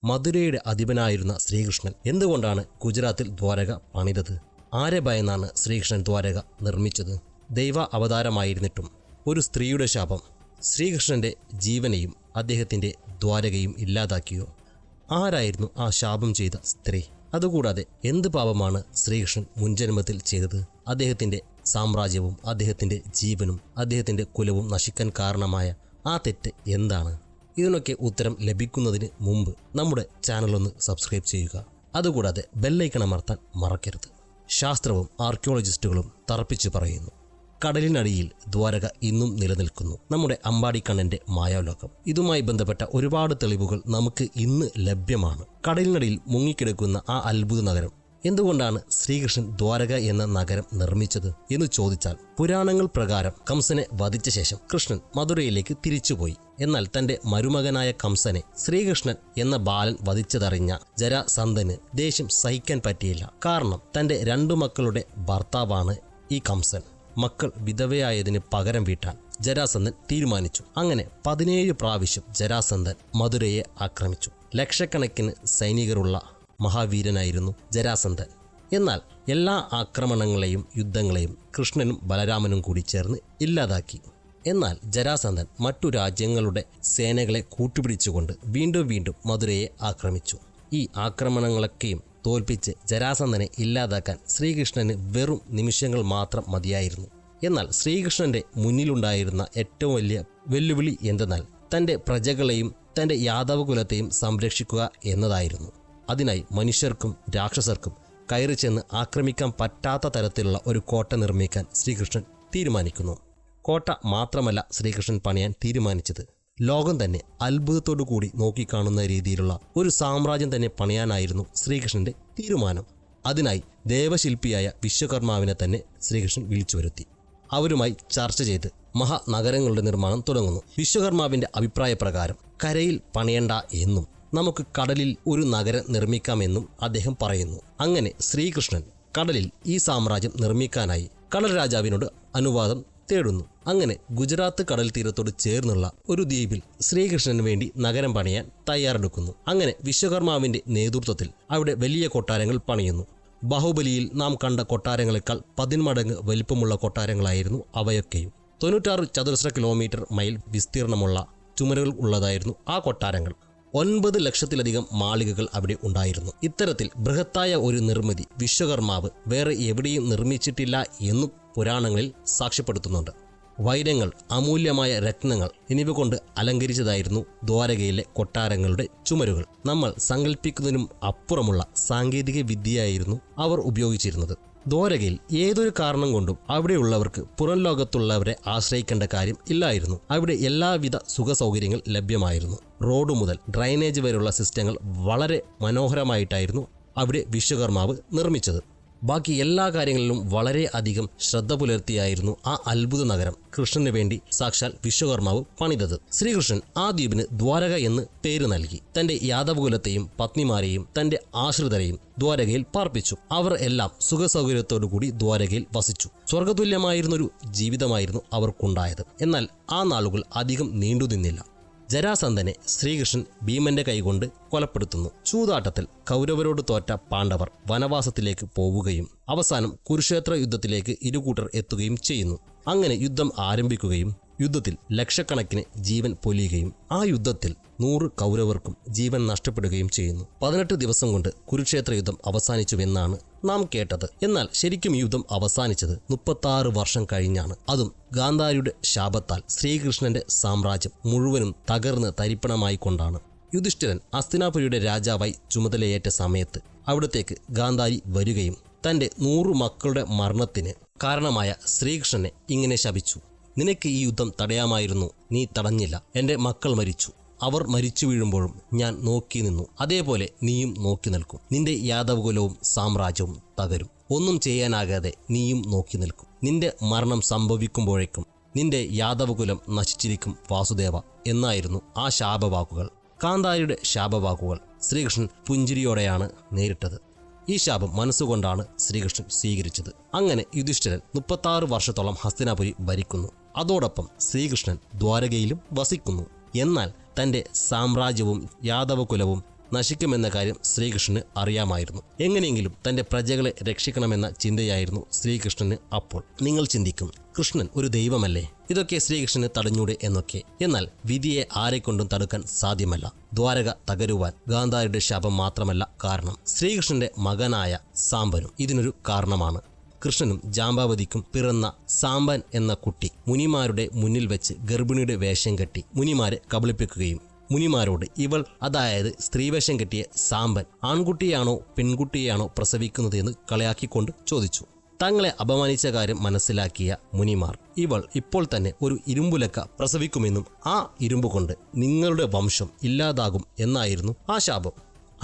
മധുരയുടെ അധിപനായിരുന്ന ശ്രീകൃഷ്ണൻ എന്തുകൊണ്ടാണ് ഗുജറാത്തിൽ ദ്വാരക പണിതത്? ആരെ ഭയന്നാണ് ശ്രീകൃഷ്ണൻ ദ്വാരക നിർമ്മിച്ചത്? ദൈവ അവതാരമായിരുന്നിട്ടും ഒരു സ്ത്രീയുടെ ശാപം ശ്രീകൃഷ്ണന്റെ ജീവനെയും അദ്ദേഹത്തിന്റെ ദ്വാരകയും ഇല്ലാതാക്കിയോ? ആരായിരുന്നു ആ ശാപം ചെയ്ത സ്ത്രീ? അതുകൂടാതെ എന്ത് പാപമാണ് ശ്രീകൃഷ്ണൻ മുൻജന്മത്തിൽ ചെയ്തത്? അദ്ദേഹത്തിന്റെ സാമ്രാജ്യവും അദ്ദേഹത്തിന്റെ ജീവനും അദ്ദേഹത്തിന്റെ കുലവും നശിക്കാൻ കാരണമായ ആ തെറ്റ് എന്താണ്? ഇതിനൊക്കെ ഉത്തരം ലഭിക്കുന്നതിന് മുമ്പ് നമ്മുടെ ചാനലൊന്ന് സബ്സ്ക്രൈബ് ചെയ്യുക. അതുകൂടാതെ ബെല്ലൈക്കൺ അമർത്താൻ മറക്കരുത്. ശാസ്ത്രവും ആർക്കിയോളജിസ്റ്റുകളും തറപ്പിച്ചു പറയുന്നു, കടലിനടിയിൽ ദ്വാരക ഇന്നും നിലനിൽക്കുന്നു. നമ്മുടെ അമ്പാടിക്കണ്ണന്റെ മായാലോകം. ഇതുമായി ബന്ധപ്പെട്ട ഒരുപാട് തെളിവുകൾ നമുക്ക് ഇന്ന് ലഭ്യമാണ്. കടലിനടിയിൽ മുങ്ങിക്കിടക്കുന്ന ആ അത്ഭുത നഗരം എന്തുകൊണ്ടാണ് ശ്രീകൃഷ്ണൻ ദ്വാരക എന്ന നഗരം നിർമ്മിച്ചത് എന്ന് ചോദിച്ചാൽ, പുരാണങ്ങൾ പ്രകാരം കംസനെ വധിച്ച ശേഷം കൃഷ്ണൻ മധുരയിലേക്ക് തിരിച്ചുപോയി. എന്നാൽ തന്റെ മരുമകനായ കംസനെ ശ്രീകൃഷ്ണൻ എന്ന ബാലൻ വധിച്ചതറിഞ്ഞ ജരാസന്ധന് ദേഷ്യം സഹിക്കാൻ പറ്റിയില്ല. കാരണം തന്റെ 2 മക്കളുടെ ഭർത്താവാണ് ഈ കംസൻ. മക്കൾ വിധവയായതിന് പകരം വീട്ടാൻ ജരാസന്ധൻ തീരുമാനിച്ചു. അങ്ങനെ 17 പ്രാവശ്യം ജരാസന്ധൻ മധുരയെ ആക്രമിച്ചു. ലക്ഷക്കണക്കിന് സൈനികരുള്ള മഹാവീരനായിരുന്നു ജരാസന്ധൻ. എന്നാൽ എല്ലാ ആക്രമണങ്ങളെയും യുദ്ധങ്ങളെയും കൃഷ്ണനും ബലരാമനും കൂടി ചേർന്ന് ഇല്ലാതാക്കി. എന്നാൽ ജരാസന്ധൻ മറ്റു രാജ്യങ്ങളുടെ സേനകളെ കൂട്ടുപിടിച്ചുകൊണ്ട് വീണ്ടും മധുരയെ ആക്രമിച്ചു. ഈ ആക്രമണങ്ങളൊക്കെയും തോൽപ്പിച്ച് ജരാസന്ധനെ ഇല്ലാതാക്കാൻ ശ്രീകൃഷ്ണന് വെറും നിമിഷങ്ങൾ മാത്രം മതിയായിരുന്നു. എന്നാൽ ശ്രീകൃഷ്ണന്റെ മുന്നിലുണ്ടായിരുന്ന ഏറ്റവും വലിയ വെല്ലുവിളി എന്തെന്നാൽ തന്റെ പ്രജകളെയും തന്റെ യാദവകുലത്തെയും സംരക്ഷിക്കുക എന്നതായിരുന്നു. അതിനായി മനുഷ്യർക്കും രാക്ഷസർക്കും കയറി ചെന്ന് ആക്രമിക്കാൻ പറ്റാത്ത തരത്തിലുള്ള ഒരു കോട്ട നിർമ്മിക്കാൻ ശ്രീകൃഷ്ണൻ തീരുമാനിക്കുന്നു. കോട്ട മാത്രമല്ല ശ്രീകൃഷ്ണൻ പണിയാൻ തീരുമാനിച്ചത്, ലോകം തന്നെ അത്ഭുതത്തോടു കൂടി നോക്കിക്കാണുന്ന രീതിയിലുള്ള ഒരു സാമ്രാജ്യം തന്നെ പണിയാനായിരുന്നു ശ്രീകൃഷ്ണന്റെ തീരുമാനം. അതിനായി ദേവശില്പിയായ വിശ്വകർമാവിനെ തന്നെ ശ്രീകൃഷ്ണൻ വിളിച്ചു വരുത്തി. അവരുമായി ചർച്ച ചെയ്ത് മഹാനഗരങ്ങളുടെ നിർമ്മാണം തുടങ്ങുന്നു. വിശ്വകർമാവിന്റെ അഭിപ്രായ പ്രകാരം കരയിൽ പണിയണ്ട എന്നും നമുക്ക് കടലിൽ ഒരു നഗരം നിർമ്മിക്കാമെന്നും അദ്ദേഹം പറയുന്നു. അങ്ങനെ ശ്രീകൃഷ്ണൻ കടലിൽ ഈ സാമ്രാജ്യം നിർമ്മിക്കാനായി കടൽ രാജാവിനോട് അനുവാദം തേടുന്നു. അങ്ങനെ ഗുജറാത്ത് കടൽ തീരത്തോട് ചേർന്നുള്ള ഒരു ദ്വീപിൽ ശ്രീകൃഷ്ണന് വേണ്ടി നഗരം പണിയാൻ തയ്യാറെടുക്കുന്നു. അങ്ങനെ വിശ്വകർമാവിന്റെ നേതൃത്വത്തിൽ അവിടെ വലിയ കൊട്ടാരങ്ങൾ പണിയുന്നു. ബാഹുബലിയിൽ നാം കണ്ട കൊട്ടാരങ്ങളെക്കാൾ 10 മടങ്ങ് വലിപ്പമുള്ള കൊട്ടാരങ്ങളായിരുന്നു അവയൊക്കെയും. 96 ചതുരശ്ര കിലോമീറ്റർ മൈൽ വിസ്തീർണമുള്ള ചുമരുകൾ ഉള്ളതായിരുന്നു ആ കൊട്ടാരങ്ങൾ. 9 ലക്ഷത്തിലധികം മാളികകൾ അവിടെ ഉണ്ടായിരുന്നു. ഇത്തരത്തിൽ ബൃഹത്തായ ഒരു നിർമ്മിതി വിശ്വകർമാവ് വേറെ എവിടെയും നിർമ്മിച്ചിട്ടില്ല എന്നു പുരാണങ്ങളിൽ സാക്ഷ്യപ്പെടുത്തുന്നുണ്ട്. വൈരങ്ങൾ, അമൂല്യമായ രത്നങ്ങൾ എന്നിവ കൊണ്ട് അലങ്കരിച്ചതായിരുന്നു ദ്വാരകയിലെ കൊട്ടാരങ്ങളുടെ ചുമരുകൾ. നമ്മൾ സങ്കല്പിക്കുന്നതിനും അപ്പുറമുള്ള സാങ്കേതിക വിദ്യയായിരുന്നു അവർ ഉപയോഗിച്ചിരുന്നത്. ദ്വാരകയിൽ ഏതൊരു കാരണം കൊണ്ടും അവിടെയുള്ളവർക്ക് പുറം ലോകത്തുള്ളവരെ ആശ്രയിക്കേണ്ട കാര്യം ഇല്ലായിരുന്നു. അവിടെ എല്ലാവിധ സുഖസൗകര്യങ്ങൾ ലഭ്യമായിരുന്നു. റോഡ് മുതൽ ഡ്രൈനേജ് വരെയുള്ള സിസ്റ്റങ്ങൾ വളരെ മനോഹരമായിട്ടായിരുന്നു അവിടെ വിശ്വകർമാവ് നിർമ്മിച്ചത്. ബാക്കി എല്ലാ കാര്യങ്ങളിലും വളരെ അധികം ശ്രദ്ധ പുലർത്തിയായിരുന്നു ആ അത്ഭുത നഗരം കൃഷ്ണന് വേണ്ടി സാക്ഷാൽ വിശ്വകർമാവ് പണിതത്. ശ്രീകൃഷ്ണൻ ആ ദ്വീപിന് ദ്വാരക എന്ന് പേര് നൽകി. തന്റെ യാദവകുലത്തെയും പത്നിമാരെയും തന്റെ ആശ്രിതരെയും ദ്വാരകയിൽ പാർപ്പിച്ചു. അവർ എല്ലാം സുഖസൗകര്യത്തോടുകൂടി ദ്വാരകയിൽ വസിച്ചു. സ്വർഗതുല്യമായിരുന്നൊരു ജീവിതമായിരുന്നു അവർക്കുണ്ടായത്. എന്നാൽ ആ നാളുകൾ അധികം നീണ്ടുനിന്നില്ല. ജരാസന്ധനെ ശ്രീകൃഷ്ണൻ ഭീമന്റെ കൈകൊണ്ട് കൊലപ്പെടുത്തുന്നു. ചൂതാട്ടത്തിൽ കൗരവരോട് തോറ്റ പാണ്ഡവർ വനവാസത്തിലേക്ക് പോവുകയും അവസാനം കുരുക്ഷേത്ര യുദ്ധത്തിലേക്ക് ഇരുകൂട്ടർ എത്തുകയും ചെയ്യുന്നു. അങ്ങനെ യുദ്ധം ആരംഭിക്കുകയും യുദ്ധത്തിൽ ലക്ഷക്കണക്കിന് ജീവൻ പൊലിയുകയും ആ യുദ്ധത്തിൽ 100 കൗരവർക്കും ജീവൻ നഷ്ടപ്പെടുകയും ചെയ്യുന്നു. 18 ദിവസം കൊണ്ട് കുരുക്ഷേത്ര യുദ്ധം അവസാനിച്ചുവെന്നാണ് നാം കേട്ടത്. എന്നാൽ ശരിക്കും യുദ്ധം അവസാനിച്ചത് 36 വർഷം കഴിഞ്ഞാണ്. അതും ഗാന്ധാരിയുടെ ശാപത്താൽ ശ്രീകൃഷ്ണന്റെ സാമ്രാജ്യം മുഴുവനും തകർന്ന് തരിപ്പണമായി കൊണ്ടാണ്. യുധിഷ്ഠിരൻ ഹസ്തിനാപുരിയുടെ രാജാവായി ചുമതലയേറ്റ സമയത്ത് അവിടത്തേക്ക് ഗാന്ധാരി വരികയും തന്റെ 100 മക്കളുടെ മരണത്തിന് കാരണമായ ശ്രീകൃഷ്ണനെ ഇങ്ങനെ ശപിച്ചു: നിനക്ക് ഈ യുദ്ധം തടയാമായിരുന്നു, നീ തടഞ്ഞില്ല. എൻ്റെ മക്കൾ മരിച്ചു. അവർ മരിച്ചു വീഴുമ്പോഴും ഞാൻ നോക്കി നിന്നു. അതേപോലെ നീയും നോക്കി നിൽക്കും. നിന്റെ യാദവകുലവും സാമ്രാജ്യവും തകരും. ഒന്നും ചെയ്യാനാകാതെ നീയും നോക്കി നിൽക്കും. നിന്റെ മരണം സംഭവിക്കുമ്പോഴേക്കും നിന്റെ യാദവകുലം നശിച്ചിരിക്കും വാസുദേവ എന്നായിരുന്നു ആ ശാപവാക്കുകൾ. കാന്താരിയുടെ ശാപവാക്കുകൾ ശ്രീകൃഷ്ണൻ പുഞ്ചിരിയോടെയാണ് നേരിട്ടത്. ഈ ശാപം മനസ്സുകൊണ്ടാണ് ശ്രീകൃഷ്ണൻ സ്വീകരിച്ചത്. അങ്ങനെ യുധിഷ്ഠിരൻ 36 വർഷത്തോളം ഹസ്തിനാപുരി ഭരിക്കുന്നു. അതോടൊപ്പം ശ്രീകൃഷ്ണൻ ദ്വാരകയിലും വസിക്കുന്നു. എന്നാൽ തൻ്റെ സാമ്രാജ്യവും യാദവകുലവും നശിക്കുമെന്ന കാര്യം ശ്രീകൃഷ്ണന് അറിയാമായിരുന്നു. എങ്ങനെയെങ്കിലും തന്റെ പ്രജകളെ രക്ഷിക്കണമെന്ന ചിന്തയായിരുന്നു ശ്രീകൃഷ്ണന് അപ്പോൾ. നിങ്ങൾ ചിന്തിക്കും, കൃഷ്ണൻ ഒരു ദൈവമല്ലേ, ഇതൊക്കെ ശ്രീകൃഷ്ണന് തടഞ്ഞൂടെ എന്നൊക്കെ. എന്നാൽ വിധിയെ ആരെക്കൊണ്ടും തടുക്കാൻ സാധ്യമല്ല. ദ്വാരക തകരുവാൻ ഗാന്ധാരിയുടെ ശാപം മാത്രമല്ല കാരണം, ശ്രീകൃഷ്ണന്റെ മകനായ സാംബനും ഇതിനൊരു കാരണമാണ്. കൃഷ്ണനും ജാംബാവതിക്കും പിറന്ന സാംബൻ എന്ന കുട്ടി മുനിമാരുടെ മുന്നിൽ വെച്ച് ഗർഭിണിയുടെ വേഷം കെട്ടി മുനിമാരെ കബളിപ്പിക്കുകയും മുനിമാരോട് ഇവൾ, അതായത് സ്ത്രീവേഷം കെട്ടിയ സാംബൻ ആൺകുട്ടിയാണോ പെൺകുട്ടിയാണോ പ്രസവിക്കുന്നത് എന്ന് കളിയാക്കിക്കൊണ്ട് ചോദിച്ചു. തങ്ങളെ അപമാനിച്ച കാര്യം മനസ്സിലാക്കിയ മുനിമാർ, ഇവൾ ഇപ്പോൾ തന്നെ ഒരു ഇരുമ്പുലക്ക പ്രസവിക്കുമെന്നും ആ ഇരുമ്പ് കൊണ്ട് നിങ്ങളുടെ വംശം ഇല്ലാതാകും എന്നായിരുന്നു ആ ശാപം.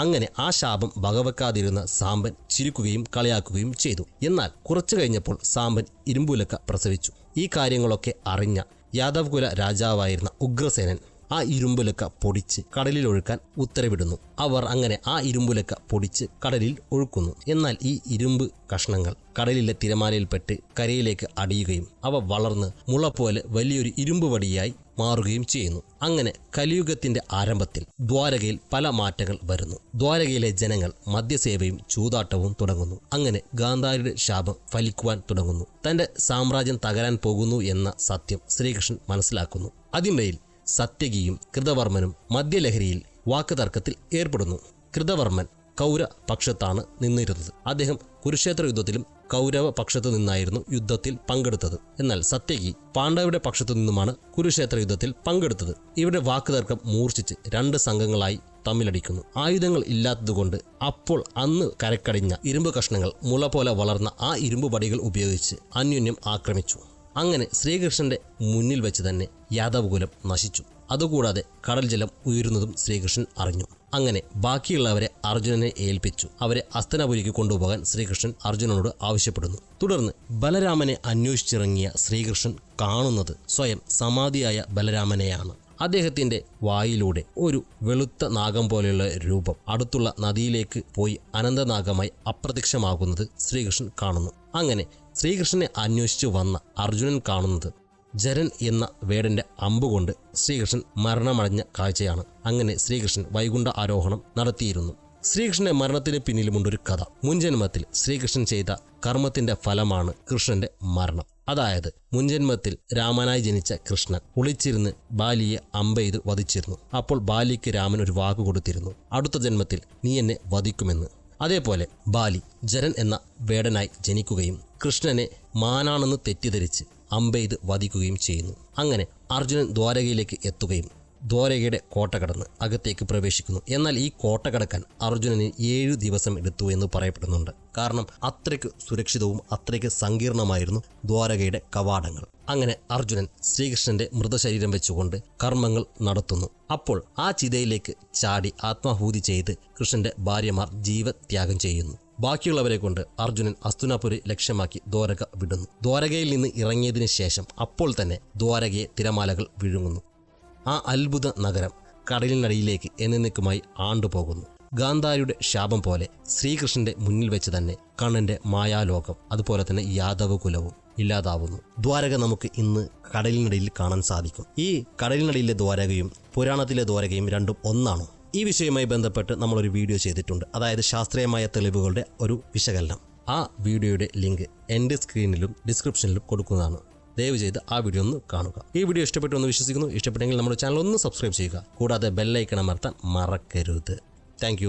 അങ്ങനെ ആ ശാപം വകവെക്കാതിരുന്ന സാംബൻ ചിരിക്കുകയും കളിയാക്കുകയും ചെയ്തു. എന്നാൽ കുറച്ചു കഴിഞ്ഞപ്പോൾ സാംബൻ ഇരുമ്പുലക്ക പ്രസവിച്ചു. ഈ കാര്യങ്ങളൊക്കെ അറിഞ്ഞ യാദവ് കുല രാജാവായിരുന്ന ഉഗ്രസേനൻ ആ ഇരുമ്പുലക്ക പൊടിച്ച് കടലിൽ ഒഴുക്കാൻ ഉത്തരവിടുന്നു. അവർ അങ്ങനെ ആ ഇരുമ്പുലക്ക പൊടിച്ച് കടലിൽ ഒഴുക്കുന്നു. എന്നാൽ ഈ ഇരുമ്പ് കഷ്ണങ്ങൾ കടലിലെ തിരമാലയിൽപ്പെട്ട് കരയിലേക്ക് അടിയുകയും അവ വളർന്ന് മുള പോലെ വലിയൊരു ഇരുമ്പ് വടിയായി മാറുകയും ചെയ്യുന്നു. അങ്ങനെ കലിയുഗത്തിന്റെ ആരംഭത്തിൽ ദ്വാരകയിൽ പല മാറ്റങ്ങൾ വരുന്നു. ദ്വാരകയിലെ ജനങ്ങൾ മദ്യസേവയും ചൂതാട്ടവും തുടങ്ങുന്നു. അങ്ങനെ ഗാന്ധാരിയുടെ ശാപം ഫലിക്കുവാൻ തുടങ്ങുന്നു. തന്റെ സാമ്രാജ്യം തകരാൻ പോകുന്നു എന്ന സത്യം ശ്രീകൃഷ്ണൻ മനസ്സിലാക്കുന്നു. അതിനിടയിൽ സത്യകിയും കൃതവർമ്മനും മദ്യലഹരിയിൽ വാക്കുതർക്കത്തിൽ ഏർപ്പെടുന്നു. കൃതവർമ്മൻ കൗരവ പക്ഷത്താണ് നിന്നിരുന്നത്. അദ്ദേഹം കുരുക്ഷേത്ര യുദ്ധത്തിലും കൗരവ പക്ഷത്തു നിന്നായിരുന്നു യുദ്ധത്തിൽ പങ്കെടുത്തത്. എന്നാൽ സത്യകി പാണ്ഡവരുടെ പക്ഷത്തു നിന്നുമാണ് കുരുക്ഷേത്ര യുദ്ധത്തിൽ പങ്കെടുത്തത്. ഇവിടെ വാക്കുതർക്കം മൂർച്ഛിച്ച് രണ്ട് സംഘങ്ങളായി തമ്മിലടിക്കുന്നു. ആയുധങ്ങൾ ഇല്ലാത്തതുകൊണ്ട് അപ്പോൾ അന്ന് കരക്കടിഞ്ഞ ഇരുമ്പ് കഷ്ണങ്ങൾ മുള പോലെ വളർന്ന ആ ഇരുമ്പ് വടികൾ ഉപയോഗിച്ച് അന്യോന്യം ആക്രമിച്ചു. അങ്ങനെ ശ്രീകൃഷ്ണന്റെ മുന്നിൽ വെച്ച് തന്നെ യാദവകുലം നശിച്ചു. അതുകൂടാതെ കടൽ ജലം ഉയരുന്നതും ശ്രീകൃഷ്ണൻ അറിഞ്ഞു. അങ്ങനെ ബാക്കിയുള്ളവരെ അർജുനനെ ഏൽപ്പിച്ചു. അവരെ ഹസ്തനാപുരിക്ക് കൊണ്ടുപോകാൻ ശ്രീകൃഷ്ണൻ അർജുനനോട് ആവശ്യപ്പെടുന്നു. തുടർന്ന് ബലരാമനെ അന്വേഷിച്ചിറങ്ങിയ ശ്രീകൃഷ്ണൻ കാണുന്നത് സ്വയം സമാധിയായ ബലരാമനെയാണ്. അദ്ദേഹത്തിന്റെ വായിലൂടെ ഒരു വെളുത്ത നാഗം പോലെയുള്ള രൂപം അടുത്തുള്ള നദിയിലേക്ക് പോയി അനന്തനാഗമായി അപ്രത്യക്ഷമാകുന്നത് ശ്രീകൃഷ്ണൻ കാണുന്നു. അങ്ങനെ ശ്രീകൃഷ്ണനെ അന്വേഷിച്ചു വന്ന അർജുനൻ കാണുന്നത് ജരൻ എന്ന വേടന്റെ അമ്പുകൊണ്ട് ശ്രീകൃഷ്ണൻ മരണമടഞ്ഞ കാഴ്ചയാണ്. അങ്ങനെ ശ്രീകൃഷ്ണൻ വൈകുണ്ഠ ആരോഹണം നടത്തിയിരുന്നു. ശ്രീകൃഷ്ണന്റെ മരണത്തിന് പിന്നിലുമുണ്ടൊരു കഥ. മുൻജന്മത്തിൽ ശ്രീകൃഷ്ണൻ ചെയ്ത കർമ്മത്തിന്റെ ഫലമാണ് കൃഷ്ണന്റെ മരണം. അതായത് മുൻജന്മത്തിൽ രാമനായി ജനിച്ച കൃഷ്ണൻ ഒളിച്ചിരുന്ന് ബാലിയെ അമ്പെയ്ത് വധിച്ചിരുന്നു. അപ്പോൾ ബാലിക്ക് രാമൻ ഒരു വാക്ക് കൊടുത്തിരുന്നു, അടുത്ത ജന്മത്തിൽ നീ എന്നെ വധിക്കുമെന്ന്. അതേപോലെ ബാലി ജരൻ എന്ന വേടനായി ജനിക്കുകയും കൃഷ്ണനെ മാനാണെന്ന് തെറ്റിദ്ധരിച്ച് അമ്പെയ്ത് വധിക്കുകയും ചെയ്യുന്നു. അങ്ങനെ അർജുനൻ ദ്വാരകയിലേക്ക് എത്തുകയും ദ്വാരകയുടെ കോട്ട കടന്ന് അകത്തേക്ക് പ്രവേശിക്കുന്നു. എന്നാൽ ഈ കോട്ട കടക്കാൻ അർജുനന് 7 ദിവസം എടുത്തു എന്ന് പറയപ്പെടുന്നുണ്ട്. കാരണം അത്രയ്ക്ക് സുരക്ഷിതവും അത്രയ്ക്ക് സങ്കീർണമായിരുന്നു ദ്വാരകയുടെ കവാടങ്ങൾ. അങ്ങനെ അർജുനൻ ശ്രീകൃഷ്ണന്റെ മൃതശരീരം വെച്ചുകൊണ്ട് കർമ്മങ്ങൾ നടത്തുന്നു. അപ്പോൾ ആ ചിതയിലേക്ക് ചാടി ആത്മാഹൂതി ചെയ്ത് കൃഷ്ണന്റെ ഭാര്യമാർ ജീവത്യാഗം ചെയ്യുന്നു. ബാക്കിയുള്ളവരെ കൊണ്ട് അർജുനൻ ഹസ്തിനാപുരി ലക്ഷ്യമാക്കി ദ്വാരക വിടുന്നു. ദ്വാരകയിൽ നിന്ന് ഇറങ്ങിയതിന് ശേഷം അപ്പോൾ തന്നെ ദ്വാരകയെ തിരമാലകൾ വിഴുങ്ങുന്നു. ആ അത്ഭുത നഗരം കടലിനടിയിലേക്ക് എന്നേക്കുമായി ആണ്ടുപോകുന്നു. ഗാന്ധാരിയുടെ ശാപം പോലെ ശ്രീകൃഷ്ണന്റെ മുന്നിൽ വെച്ച് തന്നെ കണ്ണന്റെ മായാലോകം അതുപോലെ തന്നെ യാദവ കുലവും ഇല്ലാതാവുന്നു. ദ്വാരക നമുക്ക് ഇന്ന് കടലിനടിയിൽ കാണാൻ സാധിക്കും. ഈ കടലിനടിയിലെ ദ്വാരകയും പുരാണത്തിലെ ദ്വാരകയും രണ്ടും ഒന്നാണോ? ഈ വിഷയവുമായി ബന്ധപ്പെട്ട് നമ്മളൊരു വീഡിയോ ചെയ്തിട്ടുണ്ട്. അതായത് ശാസ്ത്രീയമായ തെളിവുകളുടെ ഒരു വിശകലനം. ആ വീഡിയോയുടെ ലിങ്ക് എൻ്റെ സ്ക്രീനിലും ഡിസ്ക്രിപ്ഷനിലും കൊടുക്കുന്നതാണ്. ദയവ് ചെയ്ത് ആ വീഡിയോ ഒന്ന് കാണുക. ഈ വീഡിയോ ഇഷ്ടപ്പെട്ടു എന്ന് വിശ്വസിക്കുന്നു. ഇഷ്ടപ്പെട്ടെങ്കിൽ നമ്മുടെ ചാനൽ ഒന്ന് സബ്സ്ക്രൈബ് ചെയ്യുക. കൂടാതെ ബെല്ലൈക്കൺ അമർത്താൻ മറക്കരുത്. താങ്ക്